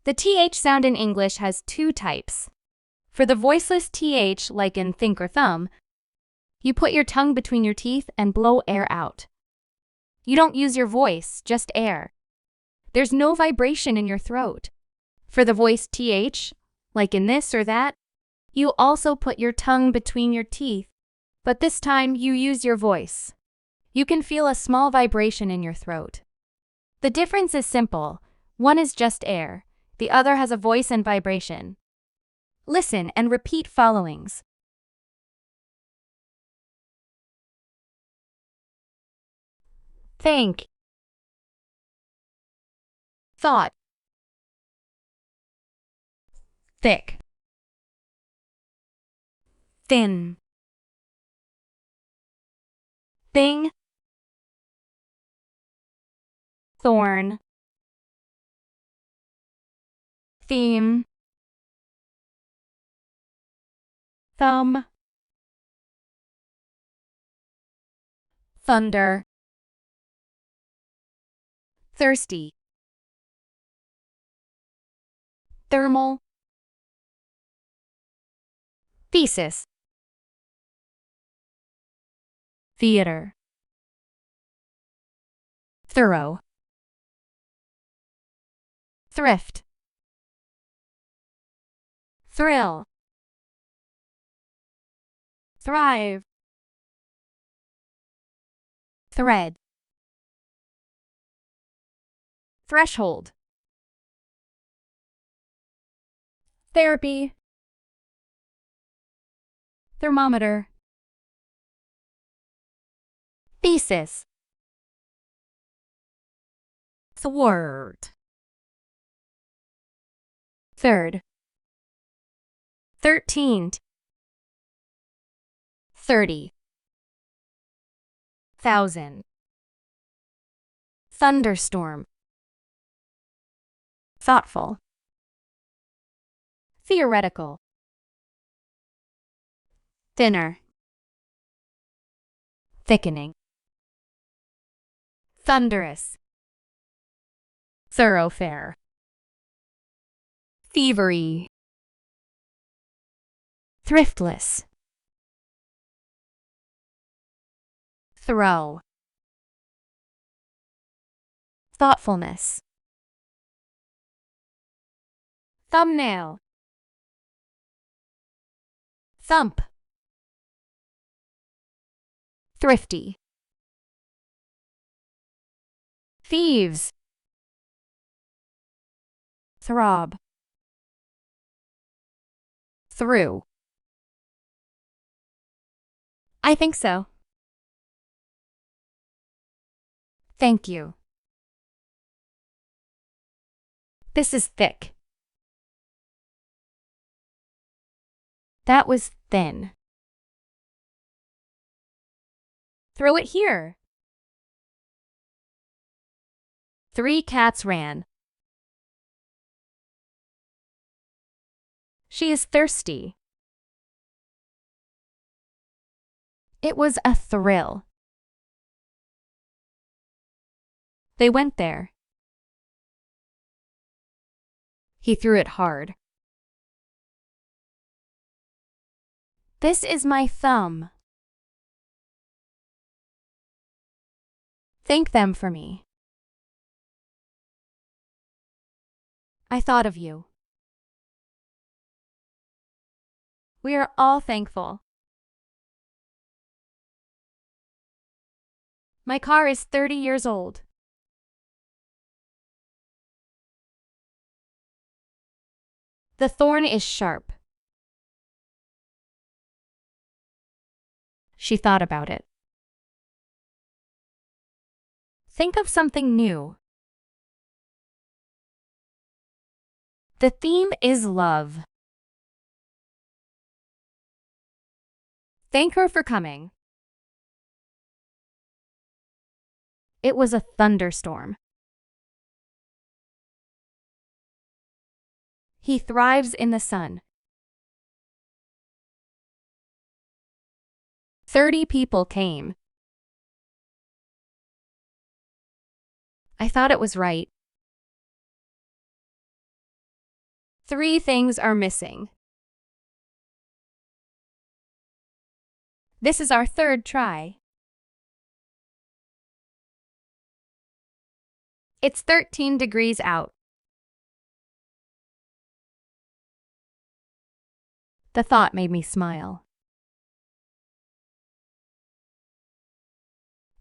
The TH sound in English has two types. For the voiceless TH, like in think or thumb, you put your tongue between your teeth and blow air out. You don't use your voice, just air. There's no vibration in your throat. For the voice TH, like in this or that, you also put your tongue between your teeth, but this time you use your voice. You can feel a small vibration in your throat. The difference is simple. One is just air, the other has a voice and vibration. Listen and repeat followings. Think. Thought. Thick. Thin. Thing. Thorn. Theme. Thumb. Thunder. Thirsty. Thermal. Thesis. Theater. Thorough. Thrift. Thrill. Thrive. Thread. Threshold. Therapy. Thermometer. Thesis. Thwart. Third. 13th. 30. Thousand. Thunderstorm. Thoughtful. Theoretical. Thinner. Thickening. Thunderous. Thoroughfare. Thievery. Thriftless. Throw. Thoughtfulness. Thumbnail. Thump. Thrifty. Thieves. Throb. Through. I think so. Thank you. This is thick. That was thin. Throw it here. 3 cats ran. She is thirsty. It was a thrill. They went there. He threw it hard. This is my thumb. Thank them for me. I thought of you. We are all thankful. My car is 30 years old. The thorn is sharp. She thought about it. Think of something new. The theme is love. Thank her for coming. It was a thunderstorm. He thrives in the sun. 30 people came. I thought it was right. 3 things are missing. This is our third try. It's 13 degrees out. The thought made me smile.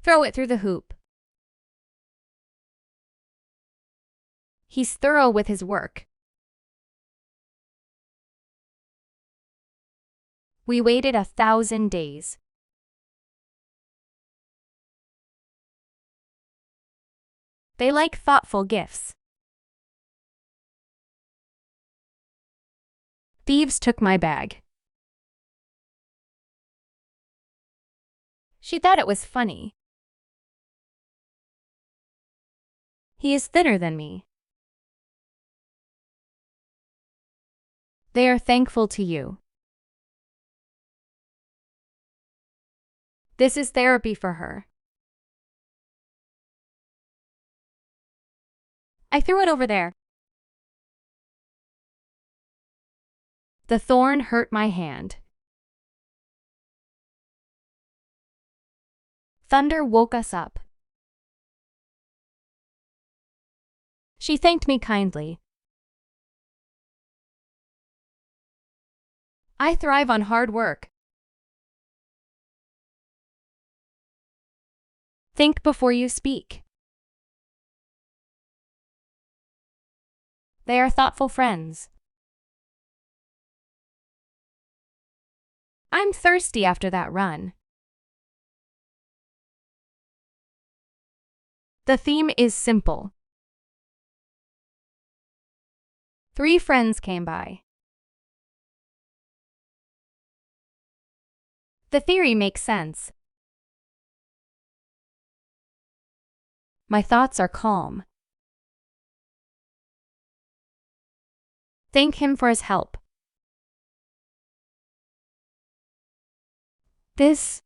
Throw it through the hoop. He's thorough with his work. We waited 1,000 days. They like thoughtful gifts. Thieves took my bag. She thought it was funny. He is thinner than me. They are thankful to you. This is therapy for her. I threw it over there. The thorn hurt my hand. Thunder woke us up. She thanked me kindly. I thrive on hard work. Think before you speak. They are thoughtful friends. I'm thirsty after that run. The theme is simple. 3 friends came by. The theory makes sense. My thoughts are calm. Thank him for his help. This,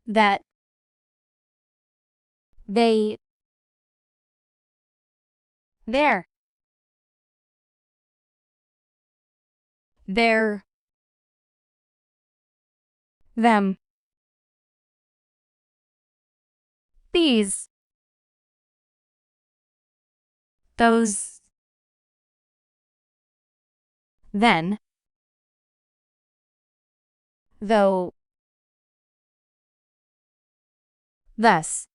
that, they, there, their, them, these, those, then, though, thus,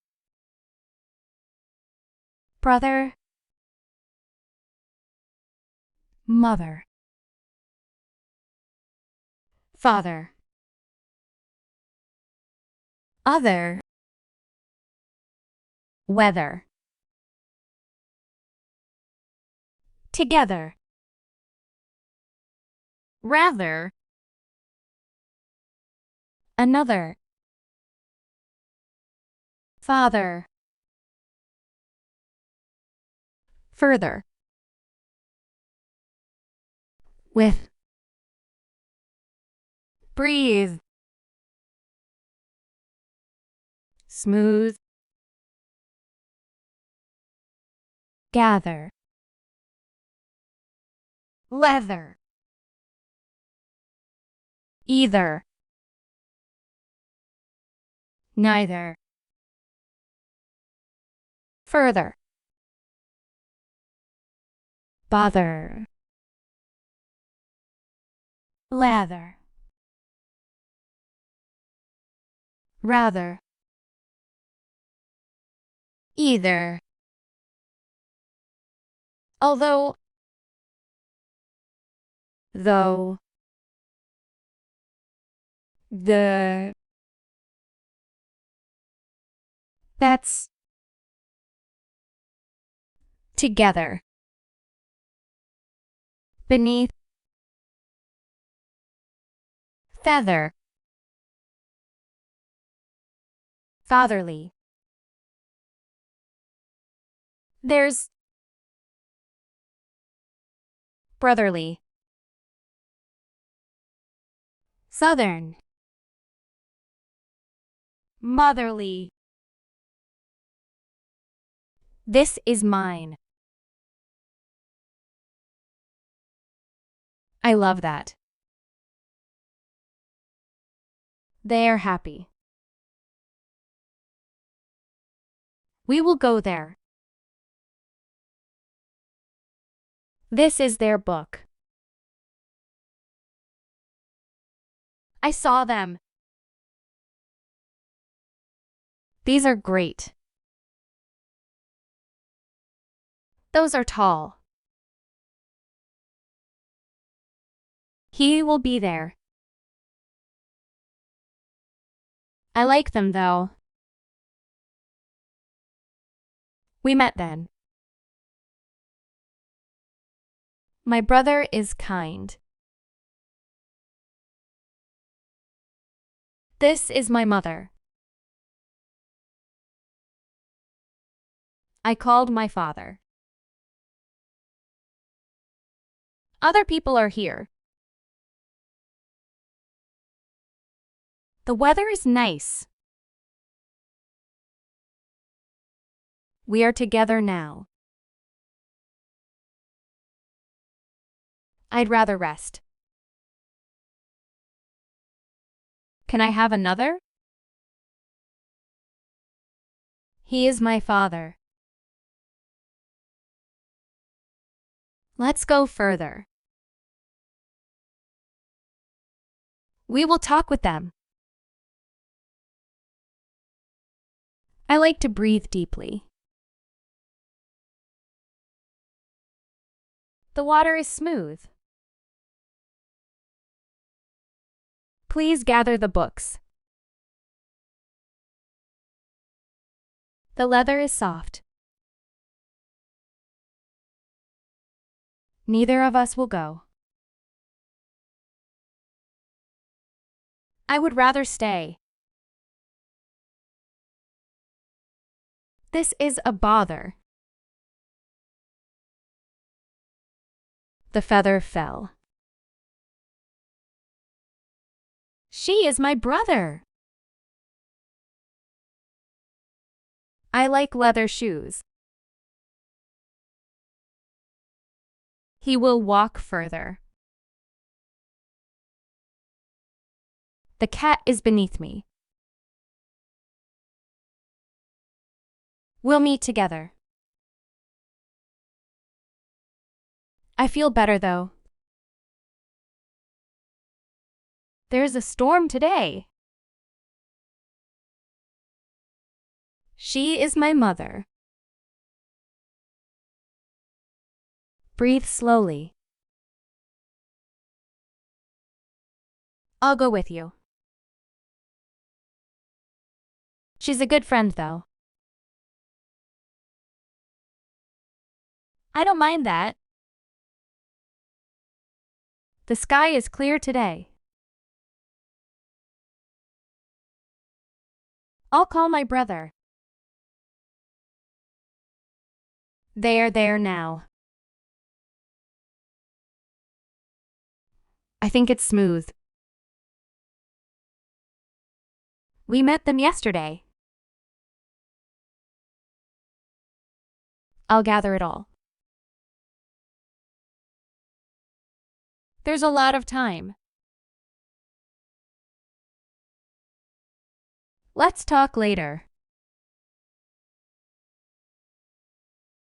brother, mother, father, other, weather, together, rather, another, father, further, with, breathe, smooth, gather, leather, either, neither, further, bother, lather, rather, either, although, though, the, that's, together, beneath, feather, fatherly. There's brotherly, southern, motherly. This is mine. I love that. They are happy. We will go there. This is their book. I saw them. These are great. Those are tall. He will be there. I like them though. We met then. My brother is kind. This is my mother. I called my father. Other people are here. The weather is nice. We are together now. I'd rather rest. Can I have another? He is my father. Let's go further. We will talk with them. I like to breathe deeply. The water is smooth. Please gather the books. The leather is soft. Neither of us will go. I would rather stay. This is a bother. The feather fell. She is my brother. I like leather shoes. He will walk further. The cat is beneath me. We'll meet together. I feel better though. There's a storm today. She is my mother. Breathe slowly. I'll go with you. She's a good friend though. I don't mind that. The sky is clear today. I'll call my brother. They are there now. I think it's smooth. We met them yesterday. I'll gather it all. There's a lot of time. Let's talk later.